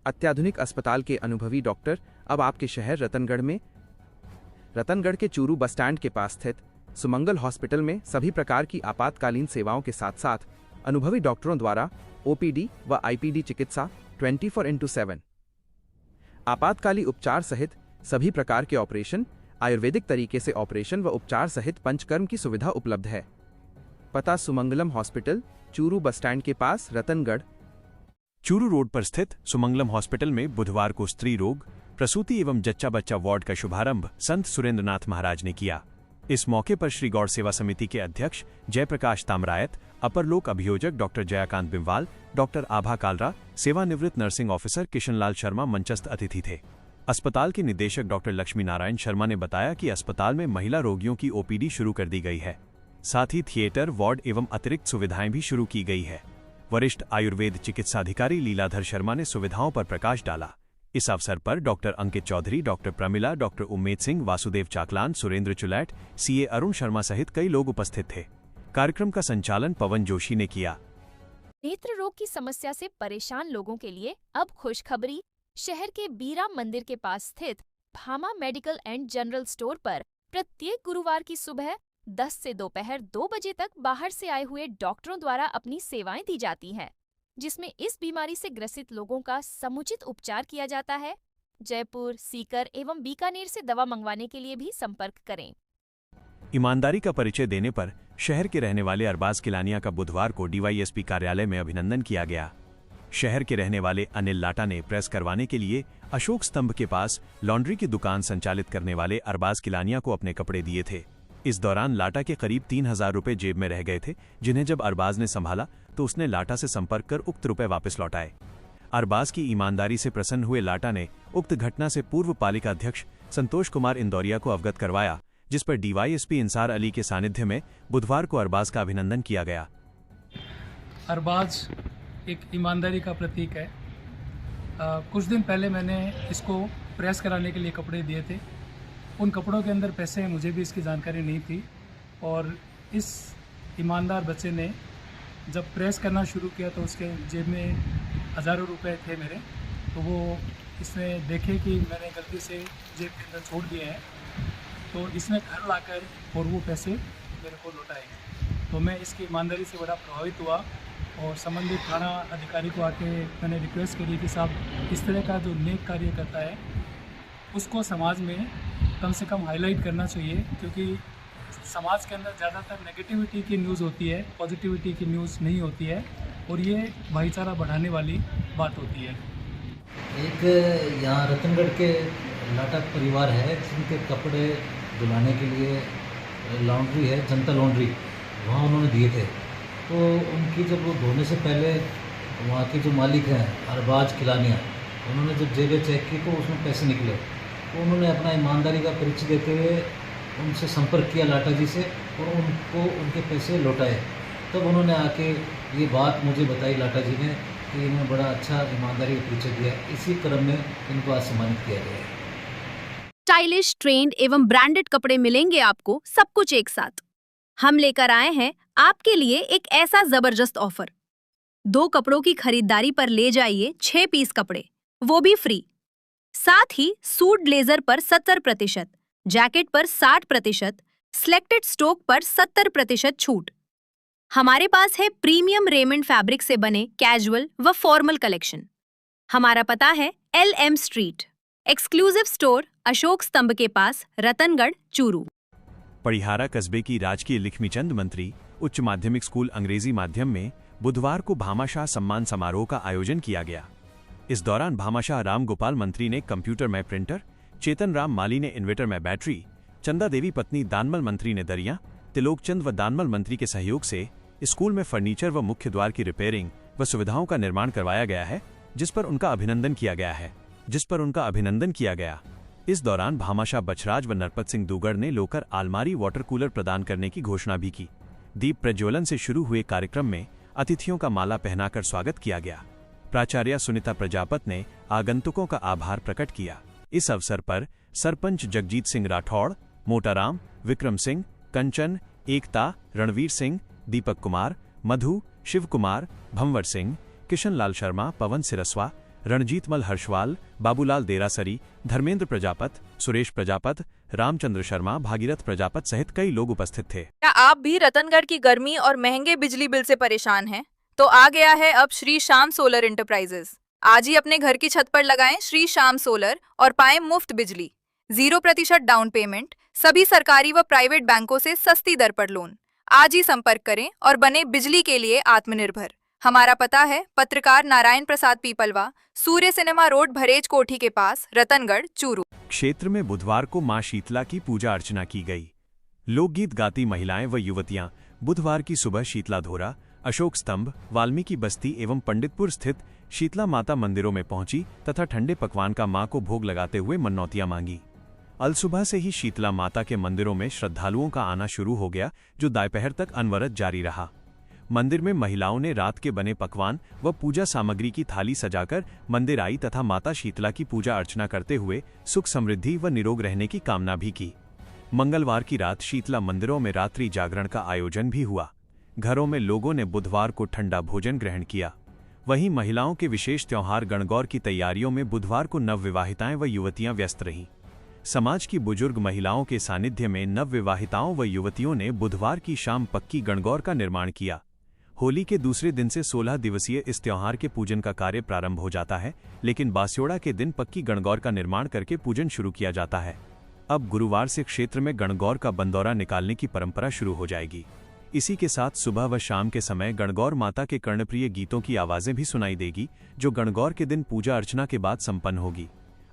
अत्याधुनिक अस्पताल के अनुभवी डॉक्टर अब आपके शहर रतनगढ़ के चूरू बस स्टैंड के पास स्थित सुमंगल हॉस्पिटल में सभी प्रकार की आपातकालीन सेवाओं के साथ साथ अनुभवी डॉक्टरों द्वारा ओपीडी व आईपीडी चिकित्सा 24x7, आपातकाली उपचार सहित सभी प्रकार के ऑपरेशन, आयुर्वेदिक तरीके से ऑपरेशन व उपचार सहित पंचकर्म की सुविधा उपलब्ध है। पता Sumangalam hospital, Churu bus stand के पास, रतनगढ़। चूरू रोड पर स्थित सुमंगलम हॉस्पिटल में बुधवार को स्त्री रोग, प्रसूति एवं जच्चा बच्चा वार्ड का शुभारंभ संत सुरेंद्रनाथ महाराज ने किया। इस मौके पर श्री गौड़ सेवा समिति के अध्यक्ष जयप्रकाश तामरायत, अपर लोक अभियोजक डॉक्टर जयाकांत बिमवाल, डॉक्टर आभा कालरा, सेवानिवृत्त नर्सिंग ऑफिसर किशनलाल शर्मा मंचस्थ अतिथि थे। अस्पताल के निदेशक डॉक्टर लक्ष्मी नारायण शर्मा ने बताया कि अस्पताल में महिला रोगियों की ओपीडी शुरू कर दी गई है। साथ ही थिएटर, वार्ड एवं अतिरिक्त सुविधाएं भी शुरू की गई है। वरिष्ठ आयुर्वेद चिकित्साधिकारी लीलाधर शर्मा ने सुविधाओं पर प्रकाश डाला। इस अवसर पर doctor Ankit Chaudhary, doctor Pramila, doctor Ummed Singh, Vasudev Chaklan, Surendra Chulait, CA Arun Sharma सहित कई लोग उपस्थित थे। कार्यक्रम का संचालन पवन जोशी ने किया। नेत्र रोग की समस्या से परेशान लोगों के लिए अब खुशखबरी। शहर के बीरा मंदिर के पास स्थित Bhama medical and general store पर प्रत्येक गुरुवार की सुबह 10 से दोपहर 2 बजे तक बाहर से आए हुए डॉक्टरों द्वारा अपनी सेवाएं दी जाती हैं, जिसमें इस बीमारी से ग्रसित लोगों का समुचित उपचार किया जाता है। जयपुर, सीकर एवं बीकानेर से दवा मंगवाने के लिए भी संपर्क करें। ईमानदारी का परिचय देने पर शहर के रहने वाले अरबाज किलानिया का बुधवार को डीवाईएसपी कार्यालय में अभिनंदन किया गया। शहर के रहने वाले अनिल लाटा ने प्रेस करवाने के लिए अशोक स्तंभ के पास लॉन्ड्री की दुकान संचालित करने वाले अरबाज किलानिया को अपने कपड़े दिए थे। इस दौरान लाटा के करीब 3000 रुपए जेब में रह गए थे, जिन्हें जब अरबाज ने संभाला तो उसने लाटा से संपर्क कर उक्त रुपए वापस लौटाए। अरबाज की ईमानदारी से प्रसन्न हुए लाटा ने उक्त घटना से पूर्व पालिका अध्यक्ष संतोष कुमार इंदौरिया को अवगत करवाया, जिस पर डीवाईएसपी इंसार अली के सानिध्य में बुधवार को अरबाज का अभिनंदन किया गया। अरबाज एक ईमानदारी का प्रतीक है। कुछ दिन पहले मैंने इसको प्रेस कराने के लिए कपड़े दिए थे। उन कपड़ों के अंदर पैसे हैं, मुझे भी इसकी जानकारी नहीं थी, और इस ईमानदार बच्चे ने जब प्रेस करना शुरू किया तो उसके जेब में हज़ारों रुपए थे मेरे। तो वो इसने देखे कि मैंने गलती से जेब के अंदर छोड़ दिए हैं, तो इसने घर लाकर और वो पैसे मेरे को लौटाए। तो मैं इसकी ईमानदारी से बड़ा प्रभावित हुआ और संबंधित थाना अधिकारी को आके मैंने रिक्वेस्ट करी कि साहब, इस तरह का जो नेक कार्य करता है उसको समाज में कम से कम हाईलाइट करना चाहिए, क्योंकि समाज के अंदर ज़्यादातर नेगेटिविटी की न्यूज़ होती है, पॉजिटिविटी की न्यूज़ नहीं होती है, और ये भाईचारा बढ़ाने वाली बात होती है। एक यहाँ रतनगढ़ के लाटा परिवार है जिनके कपड़े धुलाने के लिए लॉन्ड्री है, जनता लॉन्ड्री, वहाँ उन्होंने दिए थे। तो उनकी जब वो धोने से पहले वहाँ के जो मालिक हैं अरबाज किलानिया, उन्होंने जब जेबें चेक की तो उसमें पैसे निकले। तो उन्होंने अपना ईमानदारी का परिचय देते हुए उनसे संपर्क किया लाटा जी से, और उनको उनके पैसे लौटाए। तब उन्होंने आके ये बात मुझे बताई लाटा जी ने कि इन्होंने बड़ा अच्छा ईमानदारी का परिचय दिया। इसी क्रम में इनको आज सम्मानित किया गया है। स्टाइलिश, ट्रेंड एवं ब्रांडेड कपड़े मिलेंगे आपको, सब कुछ एक साथ। हम लेकर आए हैं आपके लिए एक ऐसा जबरदस्त ऑफर। 2 कपड़ों की खरीदारी पर ले जाइए 6 पीस कपड़े, वो भी फ्री। साथ ही सूट ब्लेजर पर 70%, जैकेट पर 60%, सिलेक्टेड स्टॉक पर 70% छूट। हमारे पास है प्रीमियम रेमंड फैब्रिक से बने कैजुअल व फॉर्मल कलेक्शन। हमारा पता है LM street, exclusive store, Ashok स्तंभ के पास, रतनगढ़, चूरू। पड़िहारा कस्बे की राजकीय लक्ष्मीचंद मंत्री उच्च माध्यमिक स्कूल अंग्रेजी माध्यम में बुधवार को भामाशाह सम्मान समारोह का आयोजन किया गया। इस दौरान भामाशाह राम गोपाल मंत्री ने कंप्यूटर में प्रिंटर, चेतन राम माली ने इन्वर्टर में बैटरी, चंदा देवी पत्नी दानमल मंत्री ने दरिया, तिलोकचंद व दानमल मंत्री के सहयोग से स्कूल में फर्नीचर व मुख्य द्वार की रिपेयरिंग व सुविधाओं का निर्माण करवाया गया है, जिस पर उनका अभिनंदन किया गया। इस दौरान भामाशाह बछराज व नरपत सिंह दुगड़ ने लोकर आलमारी वाटर कूलर प्रदान करने की घोषणा भी की। दीप प्रज्वलन से शुरू हुए कार्यक्रम में अतिथियों का माला पहनाकर स्वागत किया गया। प्राचार्य सुनीता प्रजापत ने आगंतुकों का आभार प्रकट किया। इस अवसर पर सरपंच जगजीत सिंह राठौड़, मोटाराम, विक्रम सिंह, कंचन, एकता, रणवीर सिंह, दीपक कुमार, मधु, शिव कुमार, भंवर सिंह, किशनलाल शर्मा, पवन सिरस्वा, रणजीतमल हर्षवाल, बाबूलाल देरासरी, धर्मेंद्र प्रजापत, सुरेश प्रजापत, रामचंद्र शर्मा, भागीरथ प्रजापत सहित कई लोग उपस्थित थे। क्या आप भी रतनगढ़ की गर्मी और महंगे बिजली बिल से परेशान हैं? तो आ गया है अब श्री श्याम सोलर इंटरप्राइजेस। आज ही अपने घर की छत पर लगाएं श्री श्याम सोलर और पाएं मुफ्त बिजली, 0% डाउन पेमेंट, सभी सरकारी व प्राइवेट बैंकों से सस्ती दर पर लोन। आज ही संपर्क करें और बने बिजली के लिए आत्मनिर्भर। हमारा पता है पत्रकार नारायण प्रसाद पीपलवा, सूर्य सिनेमा रोड, भरेज कोठी के पास, रतनगढ़, चूरू। क्षेत्र में बुधवार को मां शीतला की पूजा अर्चना की गई। लोकगीत गाती महिलाएं व युवतियां बुधवार की सुबह शीतला धोरा, अशोक स्तंभ, वाल्मीकि बस्ती एवं पंडितपुर स्थित शीतला माता मंदिरों में पहुंची तथा ठंडे पकवान का मां को भोग लगाते हुए मन्नौतियां मांगी। अलसुबह से ही शीतला माता के मंदिरों में श्रद्धालुओं का आना शुरू हो गया, जो दोपहर तक अनवरत जारी रहा। मंदिर में महिलाओं ने रात के बने पकवान व पूजा सामग्री की थाली सजाकर मंदिर आई तथा माता शीतला की पूजा अर्चना करते हुए सुख समृद्धि व निरोग रहने की कामना भी की। मंगलवार की रात शीतला मंदिरों में रात्रि जागरण का आयोजन भी हुआ। घरों में लोगों ने बुधवार को ठंडा भोजन ग्रहण किया। वहीं महिलाओं के विशेष त्योहार गणगौर की तैयारियों में बुधवार को नवविवाहिताएं व युवतियां व्यस्त रहीं। समाज की बुजुर्ग महिलाओं के सानिध्य में नवविवाहिताओं व युवतियों ने बुधवार की शाम पक्की गणगौर का निर्माण किया। होली के दूसरे दिन से 16 दिवसीय इस त्योहार के पूजन का कार्य प्रारंभ हो जाता है, लेकिन बास्योड़ा के दिन पक्की गणगौर का निर्माण करके पूजन शुरू किया जाता है। अब गुरुवार से क्षेत्र में गणगौर का बंदौरा निकालने की परंपरा शुरू हो जाएगी। इसी के साथ सुबह व शाम के समय गणगौर माता के कर्णप्रिय गीतों की आवाजें भी सुनाई देगी, जो गणगौर के दिन पूजा अर्चना के बाद संपन्न होगी।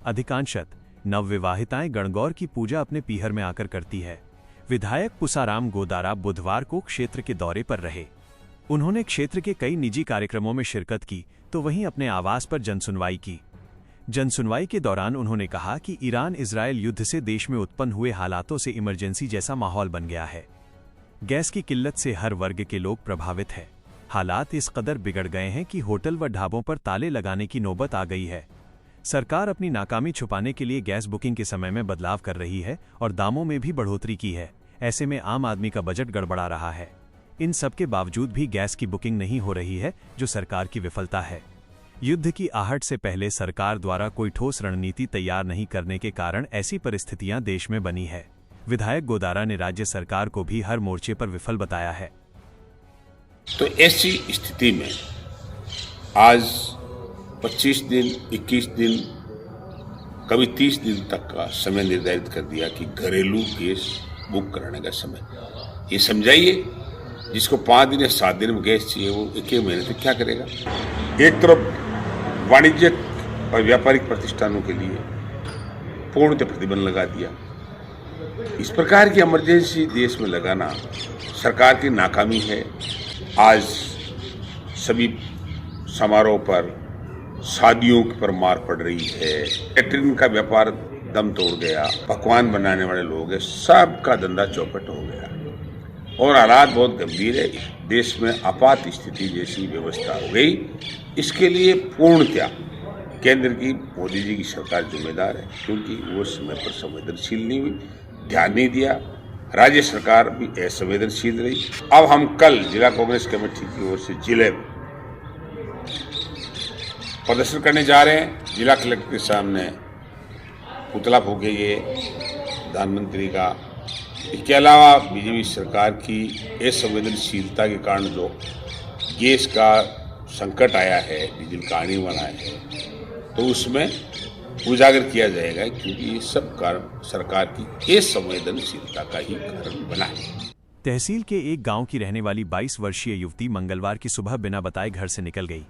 अधिकांशत नवविवाहिताएं गणगौर की पूजा अपने पीहर में आकर करती है। विधायक पुसाराम गोदारा बुधवार को क्षेत्र के दौरे पर रहे। उन्होंने क्षेत्र के कई निजी कार्यक्रमों में शिरकत की तो वहीं अपने आवास पर जनसुनवाई की। जनसुनवाई के दौरान उन्होंने कहा कि ईरान इजरायल युद्ध से देश में उत्पन्न हुए हालातों से इमरजेंसी जैसा माहौल बन गया है। गैस की किल्लत से हर वर्ग के लोग प्रभावित हैं। हालात इस कदर बिगड़ गए हैं कि होटल व ढाबों पर ताले लगाने की नौबत आ गई है। सरकार अपनी नाकामी छुपाने के लिए गैस बुकिंग के समय में बदलाव कर रही है और दामों में भी बढ़ोतरी की है। ऐसे में आम आदमी का बजट गड़बड़ा रहा है। इन सब के बावजूद भी गैस की बुकिंग नहीं हो रही है, जो सरकार की विफलता है। युद्ध की आहट से पहले सरकार द्वारा कोई ठोस रणनीति तैयार नहीं करने के कारण ऐसी परिस्थितियां देश में बनी है। विधायक गोदारा ने राज्य सरकार को भी हर मोर्चे पर विफल बताया है। तो ऐसी स्थिति में आज 25 दिन, 21 दिन, कभी 30 दिन तक का समय निर्धारित कर दिया कि घरेलू गैस बुक कराने का समय। ये समझाइए, जिसको 5 दिन या 7 दिन में गैस चाहिए वो 1 महीने तक क्या करेगा। एक तरफ वाणिज्यिक और व्यापारिक प्रतिष्ठानों के लिए पूर्णतः प्रतिबंध लगा दिया। इस प्रकार की इमरजेंसी देश में लगाना सरकार की नाकामी है। आज सभी समारोह पर, शादियों पर मार पड़ रही है। कैटरिंग का व्यापार दम तोड़ गया। पकवान बनाने वाले लोग हैं, सबका धंधा चौपट हो गया और हालात बहुत गंभीर है। देश में आपात स्थिति जैसी व्यवस्था हो गई। इसके लिए पूर्णतया केंद्र की, मोदी जी की सरकार जिम्मेदार है, क्योंकि वो समय पर संवेदनशील नहीं हुई, ध्यान नहीं दिया। राज्य सरकार भी असंवेदनशील रही। अब हम कल जिला कांग्रेस कमेटी की ओर से जिले में प्रदर्शन करने जा रहे हैं। जिला कलेक्टर के सामने पुतला फूकेंगे प्रधानमंत्री का। इसके अलावा बीजेपी सरकार की असंवेदनशीलता के कारण जो गैस का संकट आया है, डीजल का आने वाला है, तो उसमें उजागर किया जाएगा, क्योंकि ये सब कारण सरकार की असंवेदनशीलता का ही कारण बना है। तहसील के एक गांव की रहने वाली 22 वर्षीय युवती मंगलवार की सुबह बिना बताए घर से निकल गई।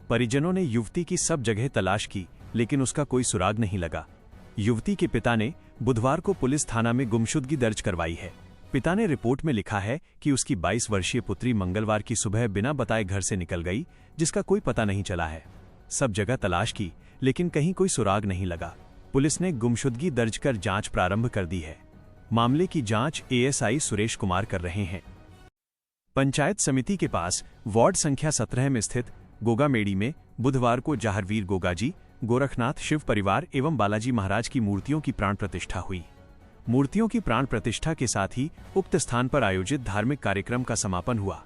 परिजनों ने युवती की सब जगह तलाश की, लेकिन उसका कोई सुराग नहीं लगा। युवती के पिता ने बुधवार को पुलिस थाना में गुमशुदगी दर्ज करवाई है। पिता ने रिपोर्ट में लिखा है कि उसकी 22 वर्षीय पुत्री मंगलवार की सुबह बिना बताए घर से निकल गई, जिसका कोई पता नहीं चला है। सब जगह तलाश की, लेकिन कहीं कोई सुराग नहीं लगा। पुलिस ने गुमशुदगी दर्ज कर जांच प्रारंभ कर दी है। मामले की जांच एएसआई सुरेश कुमार कर रहे हैं। पंचायत समिति के पास वार्ड संख्या 17 में स्थित गोगामेड़ी में बुधवार को जाहरवीर गोगाजी, गोरखनाथ शिव परिवार एवं बालाजी महाराज की मूर्तियों की प्राण प्रतिष्ठा हुई। मूर्तियों की प्राण प्रतिष्ठा के साथ ही उक्त स्थान पर आयोजित धार्मिक कार्यक्रम का समापन हुआ।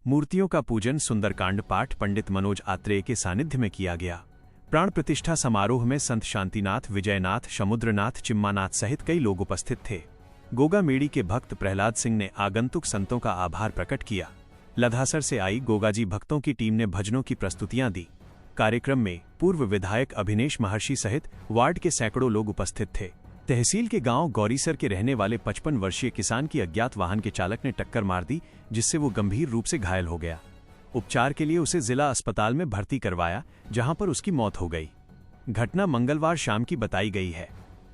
मूर्तियों का पूजन सुंदरकांड पाठ पंडित मनोज आत्रेय के सानिध्य में किया गया। प्राण प्रतिष्ठा समारोह में संत शांतिनाथ, विजयनाथ, समुद्रनाथ, चिम्मानाथ सहित कई लोग उपस्थित थे। गोगा मेड़ी के भक्त प्रहलाद सिंह ने आगंतुक संतों का आभार प्रकट किया। लधासर से आई गोगाजी भक्तों की टीम ने भजनों की प्रस्तुतियां दी। कार्यक्रम में पूर्व विधायक अभिनेश महर्षि सहित वार्ड के सैकड़ों लोग उपस्थित थे। तहसील के गांव गौरीसर के रहने वाले 55 वर्षीय किसान की अज्ञात वाहन के चालक ने टक्कर मार दी, जिससे वो गंभीर रूप से घायल हो गया। उपचार के लिए उसे जिला अस्पताल में भर्ती करवाया, जहां पर उसकी मौत हो गई। घटना मंगलवार शाम की बताई गई है।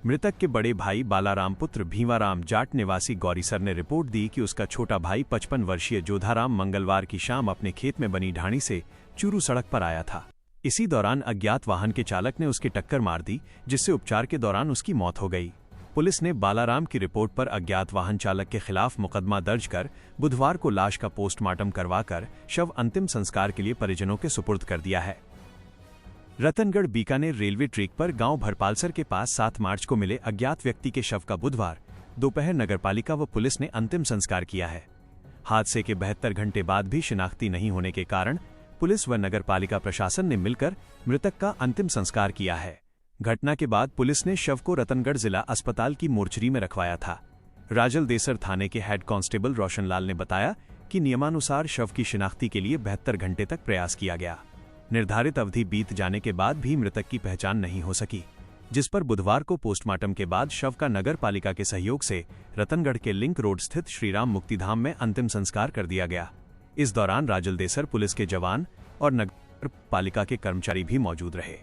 मृतक के बड़े भाई बालाराम पुत्र भीवाराम जाट निवासी गौरीसर ने रिपोर्ट दी कि उसका छोटा भाई 55 वर्षीय जोधाराम मंगलवार की शाम अपने खेत में बनी ढाणी से चूरू सड़क पर आया था। इसी दौरान अज्ञात वाहन के चालक ने उसकी टक्कर मार दी, जिससे उपचार के दौरान उसकी मौत हो गई। पुलिस ने बालाराम की रिपोर्ट पर अज्ञात वाहन चालक के खिलाफ मुकदमा दर्ज कर बुधवार को लाश का पोस्टमार्टम करवाकर शव अंतिम संस्कार के लिए परिजनों के सुपुर्द कर दिया है। रतनगढ़ बीकानेर रेलवे ट्रैक पर गांव भरपालसर के पास 7 मार्च को मिले अज्ञात व्यक्ति के शव का बुधवार दोपहर नगरपालिका व पुलिस ने अंतिम संस्कार किया है। हादसे के 72 घंटे बाद भी शिनाख्ती नहीं होने के कारण पुलिस व नगरपालिका प्रशासन ने मिलकर मृतक का अंतिम संस्कार किया है। घटना के बाद पुलिस ने शव को रतनगढ़ जिला अस्पताल की मोर्चरी में रखवाया था। राजलदेसर थाने के हेड कांस्टेबल रोशनलाल ने बताया कि नियमानुसार शव की शिनाख्ती के लिए 72 घंटे तक प्रयास किया गया। निर्धारित अवधि बीत जाने के बाद भी मृतक की पहचान नहीं हो सकी, जिस पर बुधवार को पोस्टमार्टम के बाद शव का नगर पालिका के सहयोग से रतनगढ़ के लिंक रोड स्थित श्रीराम मुक्तिधाम में अंतिम संस्कार कर दिया गया। इस दौरान राजलदेसर पुलिस के जवान और नगर पालिका के कर्मचारी भी मौजूद रहे।